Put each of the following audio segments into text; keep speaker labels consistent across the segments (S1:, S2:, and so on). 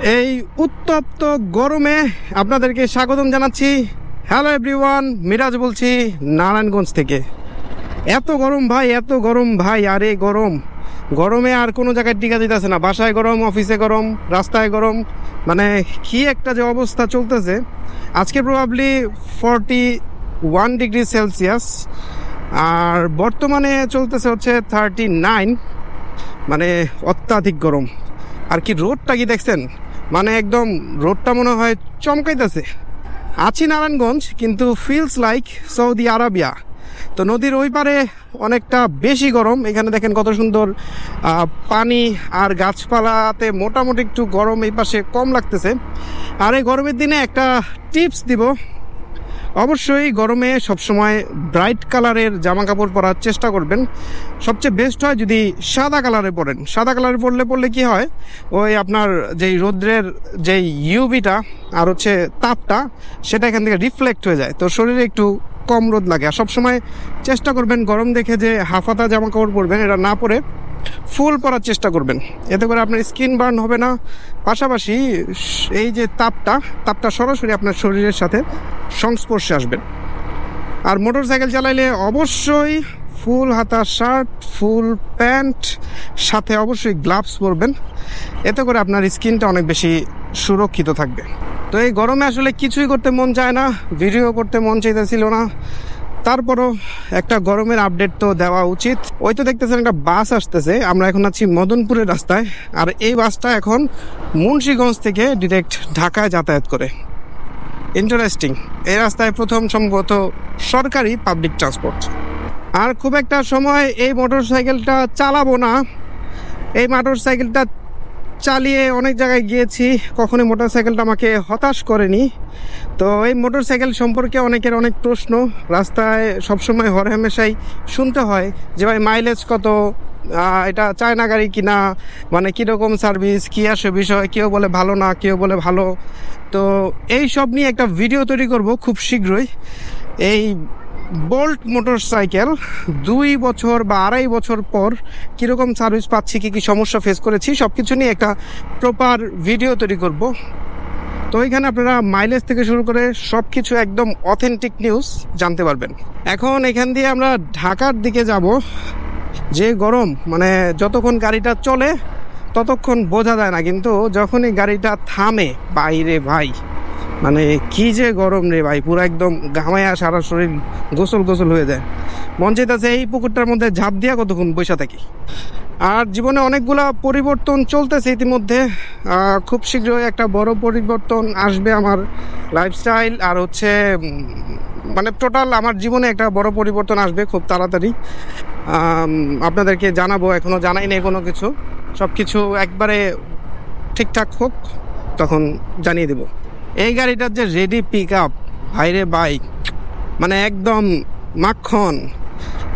S1: এই উত্তপ্ত গরমে আপনাদেরকে স্বাগতম জানাচ্ছি। হ্যালো এভরিওয়ান, মিরাজ বলছি নারায়ণগঞ্জ থেকে। এত গরম ভাই, এত গরম ভাই, আর এই গরমে আর কোনো জায়গায় টিকা দিতেছে না। বাসায় গরম, অফিসে গরম, রাস্তায় গরম, মানে কি একটা যে অবস্থা চলতেছে। আজকে প্রবাবলি 41 ডিগ্রি সেলসিয়াস, আর বর্তমানে চলতেছে হচ্ছে 39, মানে অত্যাধিক গরম। আর কি রোদটা কি দেখছেন, মানে একদম রোদটা মনে হয় চমকাইতেছে। আছি নারায়ণগঞ্জ, কিন্তু ফিলস লাইক সৌদি আরবিয়া। তো নদীর ওই পারে অনেকটা বেশি গরম। এখানে দেখেন কত সুন্দর পানি আর গাছপালাতে মোটামুটি একটু গরম এই পাশে কম লাগতেছে। আর এই গরমের দিনে একটা টিপস দিব, অবশ্যই গরমে সবসময় ব্রাইট কালারের জামা কাপড় পরার চেষ্টা করবেন। সবচেয়ে বেস্ট হয় যদি সাদা কালারে পরেন। সাদা কালারে পরলে কি হয়, ওই আপনার যেই রৌদ্রের যেই ইউভিটা আর হচ্ছে তাপটা, সেটা এখান থেকে রিফ্লেক্ট হয়ে যায়, তো শরীরে একটু কম রোদ লাগে। আর সবসময় চেষ্টা করবেন গরম দেখে যে হাফাতা জামা কাপড় পরবেন, এটা না পরে ফুল পরার চেষ্টা করবেন। এতে করে আপনার স্কিন বার্ন হবে না, পাশাপাশি এই যে তাপটা সরাসরি আপনার শরীরের সাথে সংস্পর্শে আসবেন। আর মোটর সাইকেল চালাইলে অবশ্যই ফুল হাতা শার্ট, ফুল প্যান্ট, সাথে অবশ্যই গ্লাভস পরবেন। এতে করে আপনার স্কিনটা অনেক বেশি সুরক্ষিত থাকবে। তো এই গরমে আসলে কিছুই করতে মন চায় না, ভিডিও করতে মন চাইতেছিল না, তারপরও একটা গরমের আপডেট তো দেওয়া উচিত। ওই তো দেখতেছেন একটা বাস আসতেছে, আমরা এখন আছি মদনপুরের রাস্তায়। আর এই বাসটা এখন মুন্সিগঞ্জ থেকে ডিরেক্ট ঢাকায় যাতায়াত করে। ইন্টারেস্টিং, এই রাস্তায় প্রথম সম্ভবত সরকারি পাবলিক ট্রান্সপোর্ট। আর খুব একটা সময় এই মোটর সাইকেলটা চালাবো না। এই মোটর সাইকেলটা চালিয়ে অনেক জায়গায় গিয়েছি, কখনোই মোটর সাইকেলটা আমাকে হতাশ করেনি। তো এই মোটর সাইকেল সম্পর্কে অনেকের অনেক প্রশ্ন রাস্তায় সবসময় হরহামেশাই শুনতে হয় যে ভাই মাইলেজ কত, এটা চায়না গাড়ি কিনা, মানে কীরকম সার্ভিস, কী আসে বিষয়। কেউ বলে ভালো না, কেউ বলে ভালো। তো এই সব নিয়ে একটা ভিডিও তৈরি করব খুব শীঘ্রই। এই বোল্ট মোটর সাইকেল 2 বছর বা 2.5 বছর পর কীরকম সার্ভিস পাচ্ছি, কী সমস্যা ফেস করেছি, সব কিছু নিয়ে একটা প্রপার ভিডিও তৈরি করব। তো এইখানে আপনারা মাইলেজ থেকে শুরু করে সব কিছু একদম অথেন্টিক নিউজ জানতে পারবেন। এখন এখান দিয়ে আমরা ঢাকার দিকে যাব। যে গরম, মানে যতক্ষণ গাড়িটা চলে ততক্ষণ বোঝা যায় না, কিন্তু যখনই গাড়িটা থামে, বাইরে ভাই মানে কি যে গরম রে ভাই, পুরো একদম ঘামায়া সারা শরীর গোসল হয়ে যায়। মন চাইতেছে এই পুকুরটার মধ্যে ঝাঁপ দিয়া কতক্ষণ বসে থাকি। আর জীবনে অনেকগুলা পরিবর্তন চলতেছে ইতিমধ্যে। খুব শীঘ্রই একটা বড় পরিবর্তন আসবে আমার লাইফস্টাইল, আর হচ্ছে মানে টোটাল আমার জীবনে একটা বড় পরিবর্তন আসবে খুব তাড়াতাড়ি। আপনাদেরকে জানাবো, এখনও জানাই নেই কোনো কিছু। সব কিছু একবারে ঠিকঠাক হোক, তখন জানিয়ে দেব। এই গাড়িটার যে রেডি পিক আপ, ভাইরে বাইক, মানে একদম মাখন।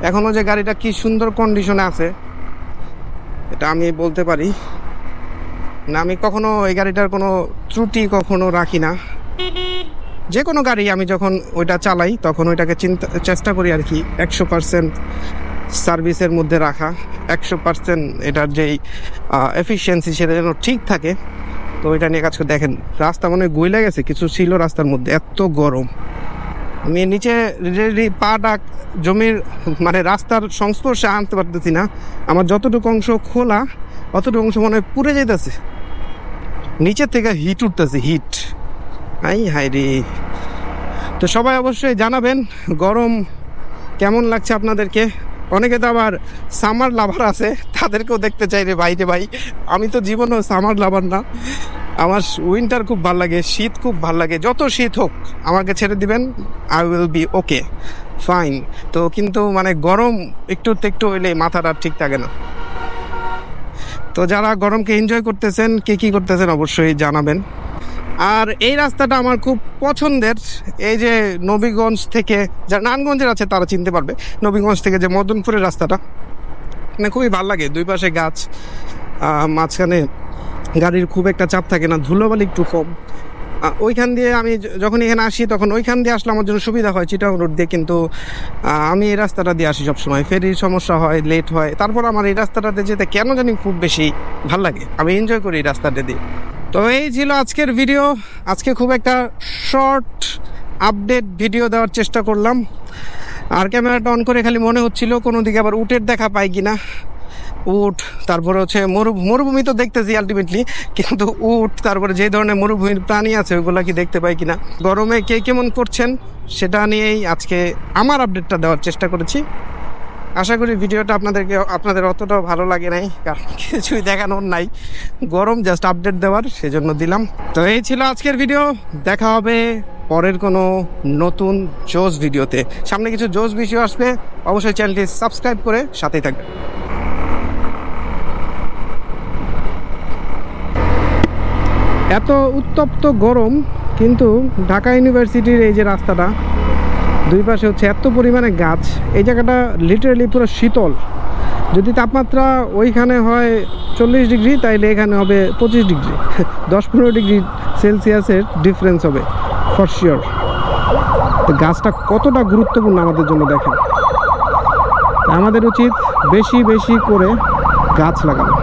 S1: এখনও যে গাড়িটা কি সুন্দর কন্ডিশনে আছে এটা আমি বলতে পারি না। আমি কখনো এই গাড়িটার কোনো ত্রুটি কখনো রাখি না। যে কোনো গাড়ি আমি যখন ওইটা চালাই তখন ওইটাকে চেষ্টা করি আর কি 100% সার্ভিসের মধ্যে রাখা, 100% এটার যেই এফিসিয়েন্সি সেটা যেন ঠিক থাকে। তো ওইটা নিয়ে কাজ করে। দেখেন রাস্তা মনে গইলা গেছে, কিছু ছিল রাস্তার মধ্যে, এত গরম। আমি নিচে পাটা জমির মানে রাস্তার সংস্পর্শে আনতে পারতেছি না। আমার যতটুকু অংশ খোলা অতটুকু অংশ মনে হয় পুড়ে যেতেছে, নিচের থেকে হিট উঠতেছে, হিট। হাই রে। তো সবাই অবশ্যই জানাবেন গরম কেমন লাগছে আপনাদেরকে। অনেকে তো আবার সামার লাভার আছে, তাদেরকেও দেখতে চাই রে ভাই। আমি তো জীবনেও সামার লাভার না। আমার উইন্টার খুব ভাল লাগে, শীত খুব ভাল লাগে। যত শীত হোক আমাকে ছেড়ে দিবেন, I will be okay fine. তো কিন্তু মানে গরম একটু হইলে মাথাটা ঠিক থাকে না। তো যারা গরমকে এনজয় করতেছেন, কে কী করতেছেন অবশ্যই জানাবেন। আর এই রাস্তাটা আমার খুব পছন্দের। এই যে নবীগঞ্জ থেকে যারা নারায়ণগঞ্জের আছে তারা চিনতে পারবে, নবীগঞ্জ থেকে যে মদনপুরের রাস্তাটা, মানে খুবই ভালো লাগে। দুই পাশে গাছ, মাঝখানে গাড়ির খুব একটা চাপ থাকে না, ধুলোবালি একটু কম। ওইখান দিয়ে আমি যখন এখানে আসি তখন ওইখান দিয়ে আসলে আমার জন্য সুবিধা হয়, চিটাং রোড দিয়ে। কিন্তু আমি এই রাস্তাটা দিয়ে আসি সবসময়, ফেরির সমস্যা হয়, লেট হয়। তারপর আমার এই রাস্তাটাতে যেতে কেন জানি খুব বেশি ভাল লাগে, আমি এনজয় করি এই রাস্তাটা দিয়ে। তো এই ছিল আজকের ভিডিও। আজকে খুব একটা শর্ট আপডেট ভিডিও দেওয়ার চেষ্টা করলাম। আর ক্যামেরাটা অন করে খালি মনে হচ্ছিল কোনো দিকে আবার উটের দেখা পাই কিনা। উট, তারপরে হচ্ছে মরুভূমি তো দেখতেছি আলটিমেটলি, কিন্তু উট, তারপরে যে ধরনের মরুভূমির প্রাণী আছে ওইগুলো কি দেখতে পাই কিনা। গরমে কে কেমন করছেন সেটা নিয়েই আজকে আমার আপডেটটা দেওয়ার চেষ্টা করেছি। আশা করি ভিডিওটা আপনাদের অতটাও ভালো লাগে নাই, কারণ কিছুই দেখানোর নাই, গরম জাস্ট আপডেট দেওয়ার, সেজন্য দিলাম। তো এই ছিল আজকের ভিডিও। দেখা হবে পরের কোনো নতুন জোস ভিডিওতে। সামনে কিছু জোস ভিডিও আসবে, অবশ্যই চ্যানেলটি সাবস্ক্রাইব করে সাথেই থাকবেন। এত উত্তপ্ত গরম, কিন্তু ঢাকা ইউনিভার্সিটির এই যে রাস্তাটা, দুই পাশে হচ্ছে এত পরিমাণে গাছ, এই জায়গাটা লিটারালি পুরো শীতল। যদি তাপমাত্রা ওইখানে হয় 40 ডিগ্রি, তাইলে এখানে হবে 25 ডিগ্রি, 10-15 ডিগ্রি সেলসিয়াসের ডিফারেন্স হবে ফর শিওর। তো গাছটা কতটা গুরুত্বপূর্ণ আমাদের জন্য দেখেন। আমাদের উচিত বেশি বেশি করে গাছ লাগানো।